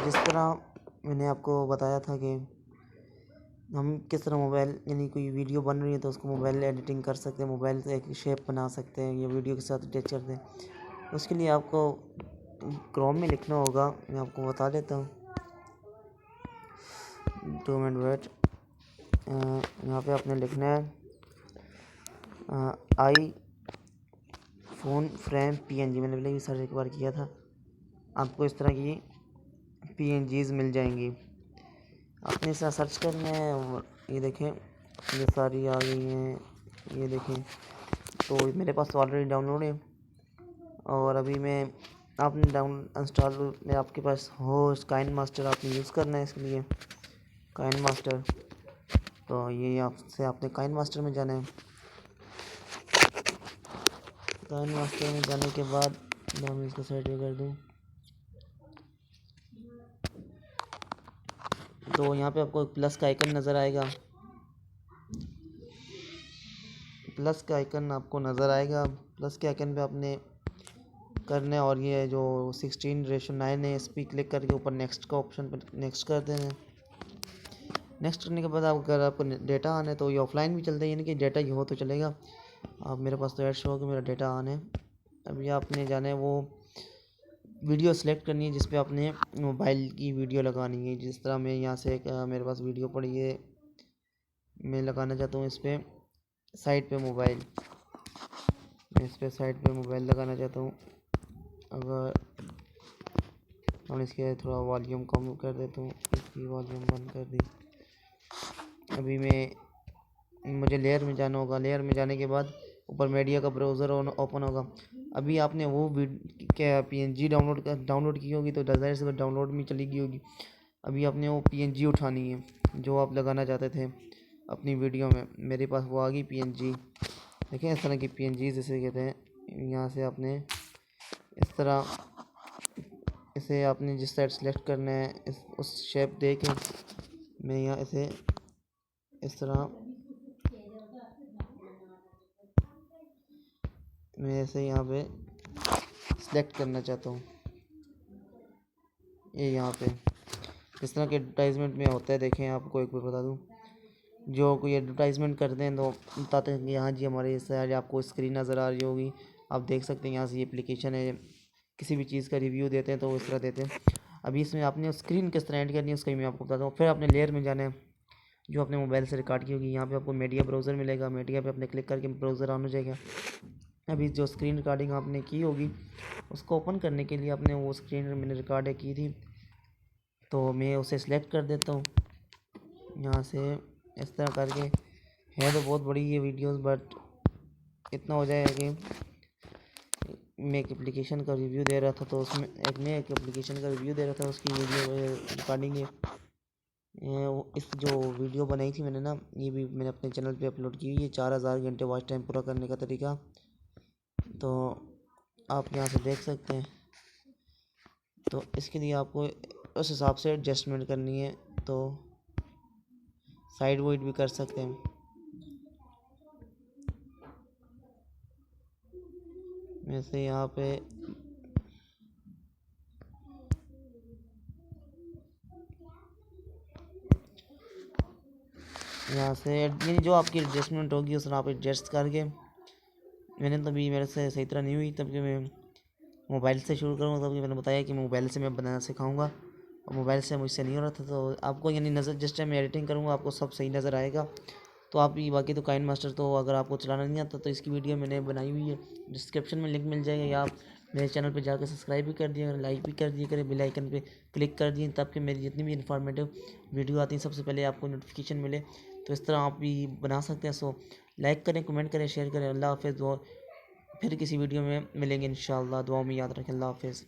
जिस तरह मैंने आपको बताया था कि हम किस तरह मोबाइल यानी कोई वीडियो बन रही है तो उसको मोबाइल एडिटिंग कर सकते हैं, मोबाइल से एक शेप बना सकते हैं या वीडियो के साथ अटैच कर दें। उसके लिए आपको क्रोम में लिखना होगा, मैं आपको बता देता हूँ। 2 मिनट वेट। यहाँ पे आपने लिखना है आई फ़ोन फ्रेम PNG। मैंने पहले भी सर्च एक बार किया था। आपको इस तरह की PNGs मिल जाएंगी। आपने इसे सर्च करना है और ये देखें, ये सारी आ गई हैं। ये देखें, तो मेरे पास तो ऑलरेडी डाउनलोड है और अभी मैं आपने इंस्टॉल में आपके पास हो काइनमास्टर आपने यूज़ करना है इसके लिए। काइनमास्टर, तो ये आपसे आपने काइनमास्टर में जाना है। काइनमास्टर में जाने के बाद मैं इसको साइड में कर दूँ तो यहाँ पे आपको एक प्लस का आइकन नज़र आएगा। प्लस का आइकन आपको नज़र आएगा। प्लस के आइकन पे आपने करना है और ये जो 16:9 है इस पर क्लिक करके ऊपर नेक्स्ट का ऑप्शन पर नेक्स्ट कर देना है। नेक्स्ट करने के बाद अगर आपको डेटा आना है तो ये ऑफलाइन भी चलता है, यानी कि डेटा ये हो तो चलेगा। आप मेरे पास तो ऐड शो हो कि मेरा डेटा ऑन है। अभी आपने जाना है वो वीडियो सेलेक्ट करनी है जिस पे आपने मोबाइल की वीडियो लगानी है। जिस तरह मैं यहाँ से मेरे पास वीडियो पड़ी है, मैं लगाना चाहता हूँ इस पर साइड पे मोबाइल। मैं इस पर साइड पे मोबाइल लगाना चाहता हूँ। अगर और इसके थोड़ा वॉल्यूम कम कर देता हूँ, इसकी वॉल्यूम बंद कर दी। अभी मुझे लेयर में जाना होगा। लेयर में जाने के बाद ऊपर मीडिया का ब्राउज़र ओपन होगा। अभी आपने वो क्या PNG डाउनलोड की होगी तो ज़ाहिर सी बात डाउनलोड में चली गई होगी। अभी आपने वो PNG उठानी है जो आप लगाना चाहते थे अपनी वीडियो में। मेरे पास वो आ गई PNG। देखें, इस तरह की PNG जिसे कहते हैं। यहाँ से आपने इस तरह इसे आपने जिस साइड सेलेक्ट करना है उस शेप दे के मैं यहाँ इसे इस तरह मैं इसे यहाँ पे सेलेक्ट करना चाहता हूँ। ये यहाँ पे जिस तरह के एडवर्टाइजमेंट में होता है, देखें आपको एक बार बता दूँ, जो कोई एडवर्टाइजमेंट करते हैं तो बताते हैं कि यहाँ जी हमारे इस साइड आपको स्क्रीन नज़र आ रही होगी, आप देख सकते हैं यहाँ से ये एप्लीकेशन है। किसी भी चीज़ का रिव्यू देते हैं तो वो इस तरह देते हैं। अभी इसमें आपने स्क्रीन किस तरह ऐड करनी है उसका ही मैं आपको बताता हूँ। फिर आपने लेयर में जाना है जो अपने मोबाइल से रिकॉर्ड की होगी। यहाँ पे आपको मीडिया ब्राउज़र मिलेगा। मीडिया पे आपने क्लिक करके ब्राउज़र ऑन हो जाएगा। अभी जो स्क्रीन रिकॉर्डिंग आपने की होगी उसको ओपन करने के लिए आपने वो स्क्रीन मैंने रिकॉर्ड की थी तो मैं उसे सिलेक्ट कर देता हूँ यहाँ से इस तरह करके। है तो बहुत बड़ी ये वीडियोस, बट इतना हो जाएगा कि मैं एक एप्लीकेशन का रिव्यू दे रहा था तो उसमें मैं एक एप्लीकेशन का रिव्यू दे रहा था, उसकी वीडियो रिकॉर्डिंग है। इस जो वीडियो बनाई थी मैंने ना, ये भी मैंने अपने चैनल पे अपलोड की हुई है। 4000 घंटे वॉच टाइम पूरा करने का तरीका, तो आप यहाँ से देख सकते हैं। तो इसके लिए आपको उस हिसाब से एडजस्टमेंट करनी है, तो साइड वाइड भी कर सकते हैं। वैसे यहाँ पे यहाँ से यानी जो आपकी एडजस्टमेंट होगी उस आप एडजस्ट करके। मैंने तभी मेरे से सही तरह नहीं हुई तब कि मैं मोबाइल से शुरू करूँगा, तभी मैंने बताया कि मोबाइल से मैं बनाना सिखाऊंगा और मोबाइल से मुझसे नहीं हो रहा था। तो आपको यानी नज़र जिस टाइम मैं एडिटिंग करूँगा आपको सब सही नज़र आएगा। तो आप ये बाकी तो काइनमास्टर तो अगर आपको चलाना नहीं आता तो इसकी वीडियो मैंने बनाई हुई है, डिस्क्रिप्शन में लिंक मिल जाएगा, या आप मेरे चैनल पे जाकर सब्सक्राइब भी कर दिया करें, लाइक भी कर दिया करें, बेल आइकन पे क्लिक कर दिए तब कि मेरी जितनी भी इन्फॉर्मेटिव वीडियो आती हैं सबसे पहले आपको नोटिफिकेशन मिले। तो इस तरह आप भी बना सकते हैं। सो लाइक करें, कमेंट करें, शेयर करें। अल्लाह हाफ़िज़। फिर किसी वीडियो में मिलेंगे इंशाअल्लाह। दुआ में याद रखें। अल्लाह हाफ़िज़।